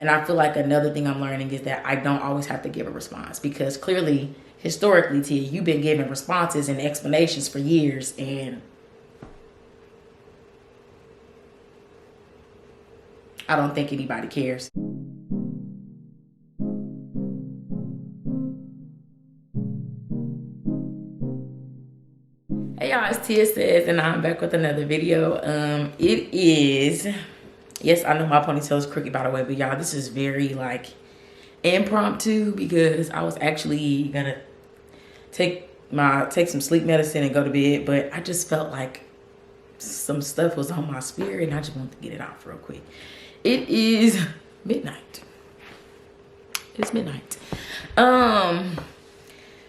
And I feel like another thing I'm learning is that I don't always have to give a response, because clearly, historically, Tia, you've been giving responses and explanations for years, and I don't think anybody cares. Hey y'all, it's Tia Says, and I'm back with another video. It is, yes, I know my ponytail is crooked, by the way, but y'all, this is very like impromptu, because I was actually gonna take some sleep medicine and go to bed, but I just felt like some stuff was on my spirit and I just wanted to get it off real quick. It is midnight. It's midnight.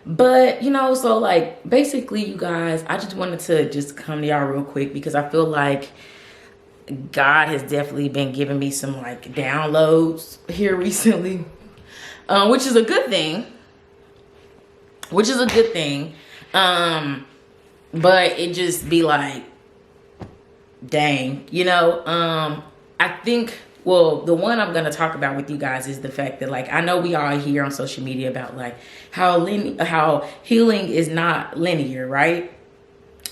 But, you know, so like basically, you guys, I just wanted to just come to y'all real quick, because I feel like God has definitely been giving me some like downloads here recently, which is a good thing. But it just be like, dang, you know. I think, well, the one I'm going to talk about with you guys is the fact that, like, I know we all hear on social media about like how healing is not linear, right?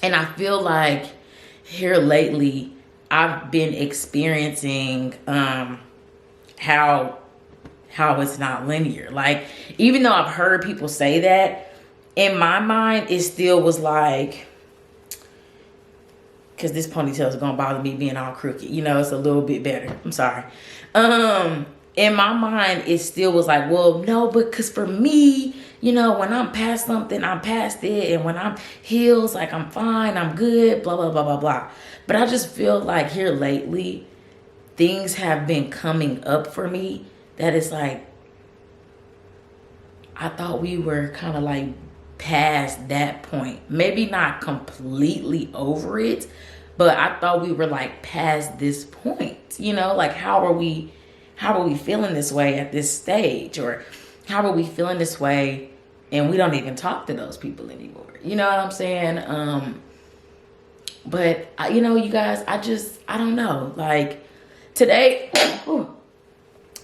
And I feel like here lately I've been experiencing how it's not linear. Like, even though I've heard people say that, in my mind it still was like, because this ponytail is gonna bother me being all crooked, you know, it's a little bit better, I'm sorry. In my mind it still was like, well, no, because for me, you know, when I'm past something, I'm past it, and when I'm healed, like, I'm fine, I'm good, blah blah blah blah blah. But I just feel like here lately things have been coming up for me that is like, I thought we were kind of like past that point. Maybe not completely over it, but I thought we were like past this point. You know, like, how are we feeling this way at this stage? Or how are we feeling this way and we don't even talk to those people anymore? You know what I'm saying? But you know, you guys, I don't know. Like today, oh,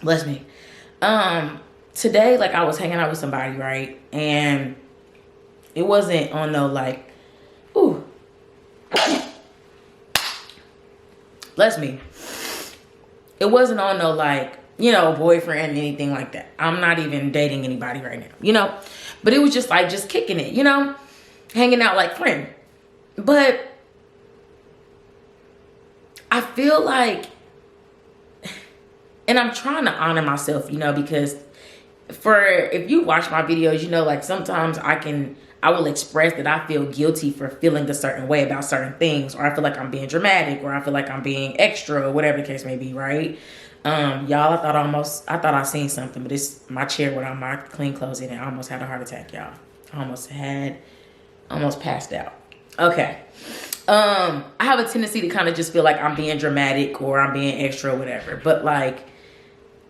bless me. Today, like, I was hanging out with somebody, right? And it wasn't on no like, ooh, bless me. It wasn't on no like, you know, boyfriend, anything like that. I'm not even dating anybody right now, you know? But it was just like, just kicking it, you know? Hanging out like friend. But I feel like, and I'm trying to honor myself, you know, because if you watch my videos, you know, like, sometimes I will express that I feel guilty for feeling a certain way about certain things, or I feel like I'm being dramatic, or I feel like I'm being extra, or whatever the case may be, right? Y'all, I thought I seen something, but it's my chair without my clean clothes in it. I almost had a heart attack, y'all. I almost passed out. Okay. I have a tendency to kind of just feel like I'm being dramatic or I'm being extra or whatever. But like,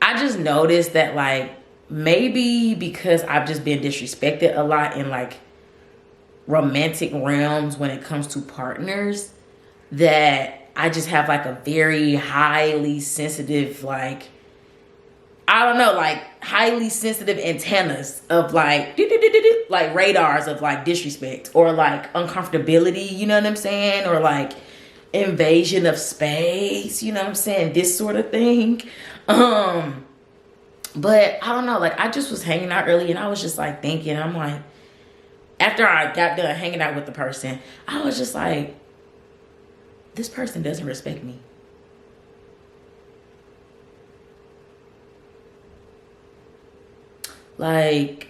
I just noticed that, like, maybe because I've just been disrespected a lot in like romantic realms when it comes to partners, that I just have like a very highly sensitive, like, I don't know, like highly sensitive antennas of like, like radars of like disrespect or like uncomfortability, you know what I'm saying? Or like invasion of space, you know what I'm saying? This sort of thing. But I don't know, like, I just was hanging out early and I was just like thinking, I'm like, after I got done hanging out with the person, I was just like, this person doesn't respect me. Like,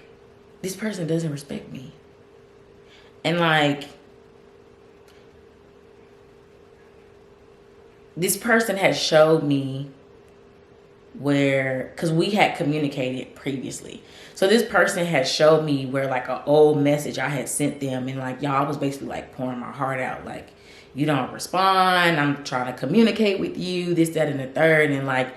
this person doesn't respect me. And like, this person has showed me where, because we had communicated previously, so this person had showed me where like an old message I had sent them, and like, y'all, I was basically like pouring my heart out, like, you don't respond, I'm trying to communicate with you, this, that, and the third. And like,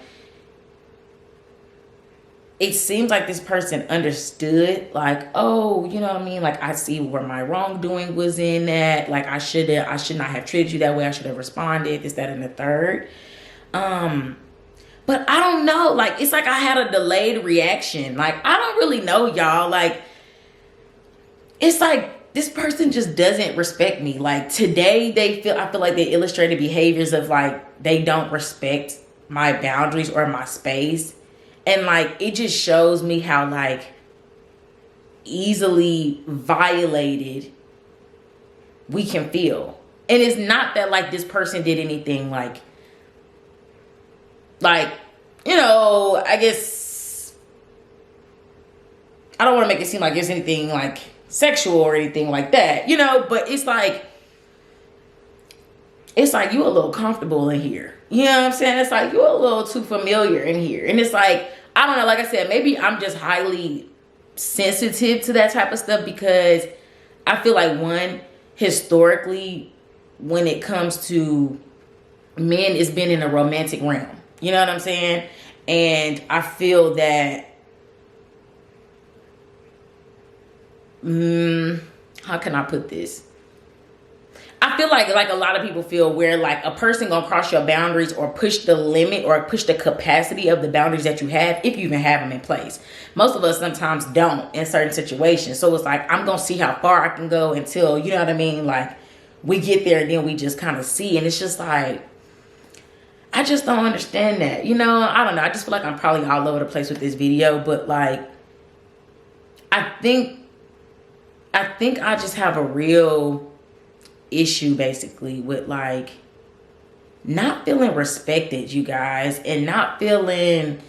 it seems like this person understood, like, oh, you know what I mean? Like, I see where my wrongdoing was in that. Like, I should not have treated you that way. I should have responded, this, that, and the third. But I don't know. Like, it's like I had a delayed reaction. Like, I don't really know, y'all. Like, it's like this person just doesn't respect me. Like, today I feel like they illustrated behaviors of like, they don't respect my boundaries or my space. And like, it just shows me how like easily violated we can feel. And it's not that like this person did anything like, you know, I guess I don't want to make it seem like it's anything like sexual or anything like that, you know, but it's like you a little comfortable in here. You know what I'm saying? It's like you a little too familiar in here. And it's like, I don't know, like I said, maybe I'm just highly sensitive to that type of stuff because I feel like, one, historically, when it comes to men, it's been in a romantic realm. You know what I'm saying? And I feel that, how can I put this? I feel like a lot of people feel where like a person gonna cross your boundaries or push the limit or push the capacity of the boundaries that you have, if you even have them in place. Most of us sometimes don't in certain situations. So it's like, I'm gonna see how far I can go until, you know what I mean? Like, we get there and then we just kind of see. And it's just like, I just don't understand that. You know, I don't know. I just feel like I'm probably all over the place with this video. But like, I think I just have a real issue basically with like not feeling respected, you guys, and not feeling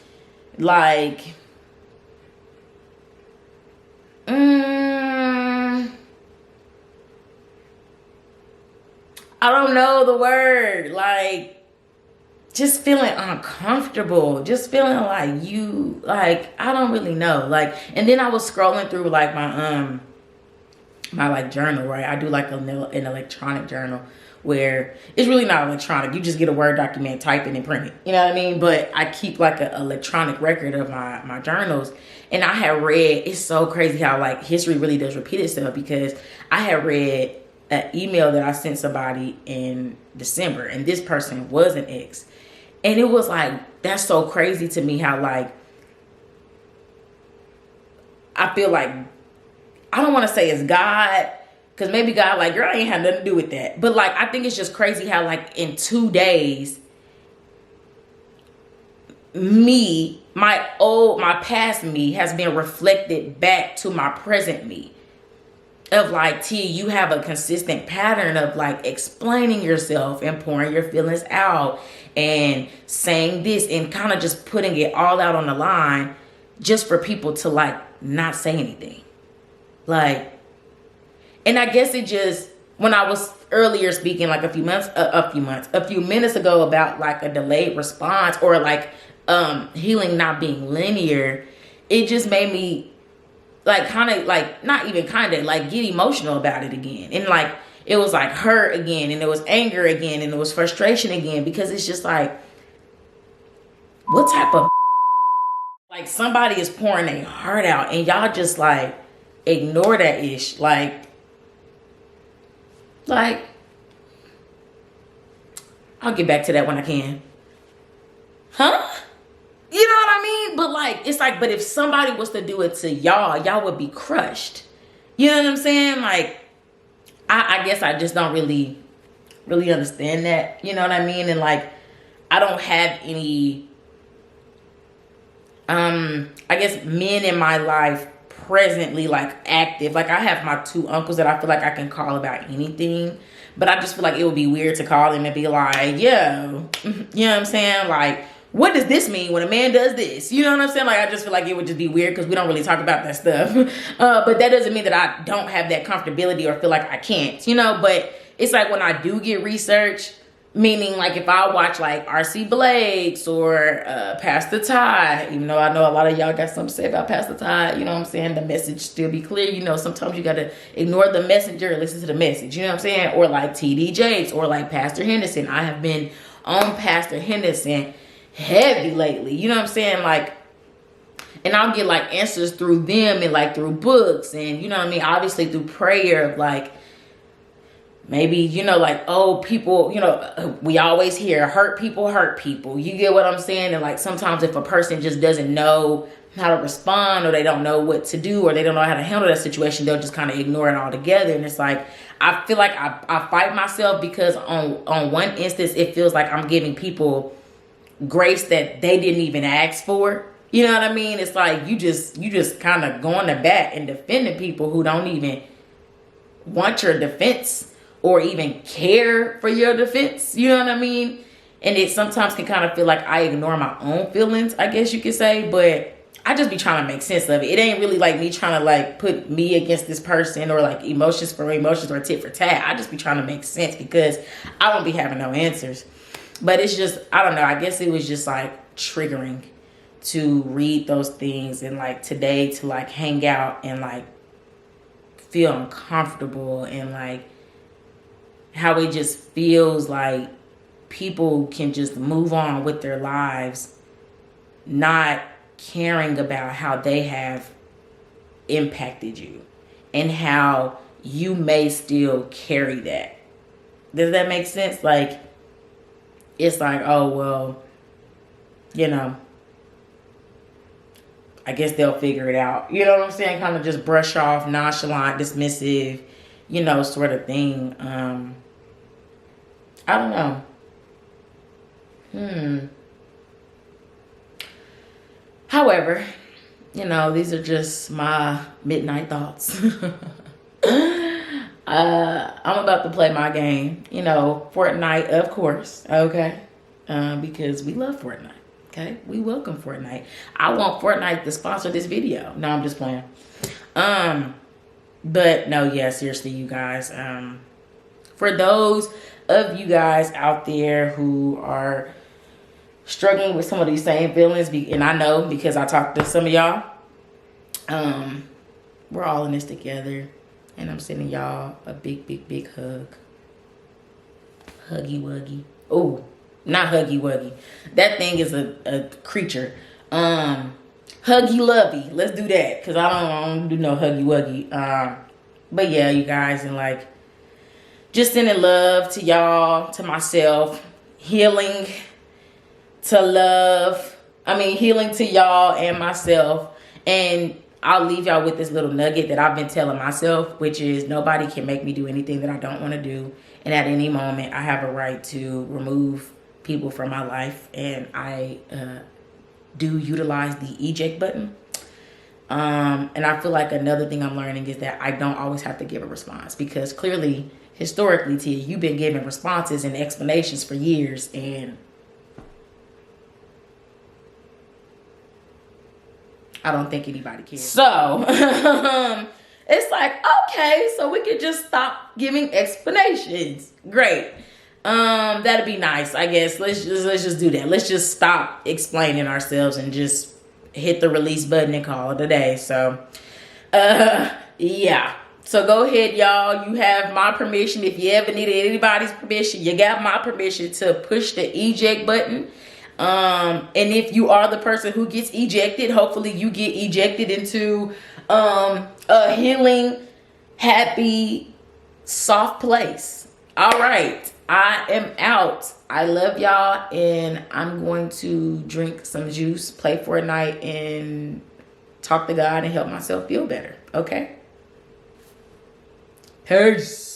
like I don't know the word, like just feeling uncomfortable, just feeling like you, like, I don't really know. Like, and then I was scrolling through like my like journal, right? I do like an electronic journal where it's really not electronic. You just get a Word document, type it and print it. You know what I mean? But I keep like an electronic record of my journals. And I had read, it's so crazy how like history really does repeat itself, because I had read an email that I sent somebody in December, and this person was an ex. And it was like, that's so crazy to me how like, I feel like, I don't want to say it's God, because maybe God like, girl, I ain't had nothing to do with that. But like, I think it's just crazy how like in 2 days, my past me has been reflected back to my present me. Of like, T, you have a consistent pattern of like explaining yourself and pouring your feelings out and saying this and kind of just putting it all out on the line just for people to like not say anything. Like, and I guess it just, when I was earlier speaking like a few minutes ago about like a delayed response or like healing not being linear, it just made me like kind of like, not even kind of like get emotional about it again. And like, it was like hurt again, and there was anger again, and there was frustration again, because it's just like, what type of like somebody is pouring their heart out and y'all just like ignore that ish. Like I'll get back to that when I can. Huh? You know what I mean? But like, it's like, but if somebody was to do it to y'all would be crushed. You know what I'm saying? Like, I guess I just don't really understand that. You know what I mean? And like, I don't have any, I guess, men in my life presently like active. Like, I have my 2 uncles that I feel like I can call about anything, but I just feel like it would be weird to call them and be like, yo, you know what I'm saying? Like, what does this mean when a man does this? You know what I'm saying? Like, I just feel like it would just be weird because we don't really talk about that stuff. But that doesn't mean that I don't have that comfortability or feel like I can't, you know? But it's like when I do get research, meaning like if I watch like R.C. Blakes or Pastor Ty, even though I know a lot of y'all got something to say about Pastor Ty, you know what I'm saying? The message still be clear. You know, sometimes you got to ignore the messenger and listen to the message, you know what I'm saying? Or like T.D. Jakes or like Pastor Henderson. I have been on Pastor Henderson heavy lately, you know what I'm saying? Like, and I'll get like answers through them and like through books and, you know what I mean, obviously through prayer of like, maybe, you know, like, oh, people, you know, we always hear hurt people. You get what I'm saying? And like sometimes if a person just doesn't know how to respond, or they don't know what to do, or they don't know how to handle that situation, they'll just kind of ignore it altogether. And it's like, I feel like I fight myself, because on one instance, it feels like I'm giving people grace that they didn't even ask for. You know what I mean? It's like you just kind of going to bat and defending people who don't even want your defense or even care for your defense. You know what I mean? And it sometimes can kind of feel like I ignore my own feelings, I guess you could say. But I just be trying to make sense of it. It ain't really like me trying to like put me against this person, or like emotions for emotions, or tit for tat. I just be trying to make sense, because I don't be having no answers. But it's just, I don't know. I guess it was just like triggering to read those things, and like today to like hang out and like feel uncomfortable, and like how it just feels like people can just move on with their lives, not caring about how they have impacted you and how you may still carry that. Does that make sense? Like, it's like, oh, well, you know, I guess they'll figure it out. You know what I'm saying? Kind of just brush off, nonchalant, dismissive, you know, sort of thing. I don't know. However, you know, these are just my midnight thoughts. I'm about to play my game, you know, Fortnite, of course, okay? Because we love Fortnite, okay? We welcome Fortnite. I want Fortnite to sponsor this video. No, I'm just playing. But no, yeah, seriously, you guys. For those of you guys out there who are struggling with some of these same feelings, and I know because I talked to some of y'all, we're all in this together, and I'm sending y'all a big hug. Huggy wuggy. Oh, not huggy wuggy. That thing is a creature. Huggy lovey. Let's do that, because I don't do no huggy wuggy. But yeah, you guys, and like just sending love to y'all, to myself, healing to love. I mean, healing to y'all and myself. And I'll leave y'all with this little nugget that I've been telling myself, which is nobody can make me do anything that I don't want to do. And at any moment, I have a right to remove people from my life. And I do utilize the eject button. And I feel like another thing I'm learning is that I don't always have to give a response, because clearly, historically, Tia, you've been giving responses and explanations for years, and I don't think anybody cares. So it's like, okay, so we could just stop giving explanations. Great. That'd be nice, I guess. Let's just do that. Let's just stop explaining ourselves and just hit the release button and call it a day. So yeah. So go ahead, y'all. You have my permission. If you ever needed anybody's permission, you got my permission to push the eject button. And if you are the person who gets ejected, hopefully you get ejected into a healing, happy, soft place. All right. I am out. I love y'all, and I'm going to drink some juice, play Fortnite, and talk to God and help myself feel better. Okay? Peace.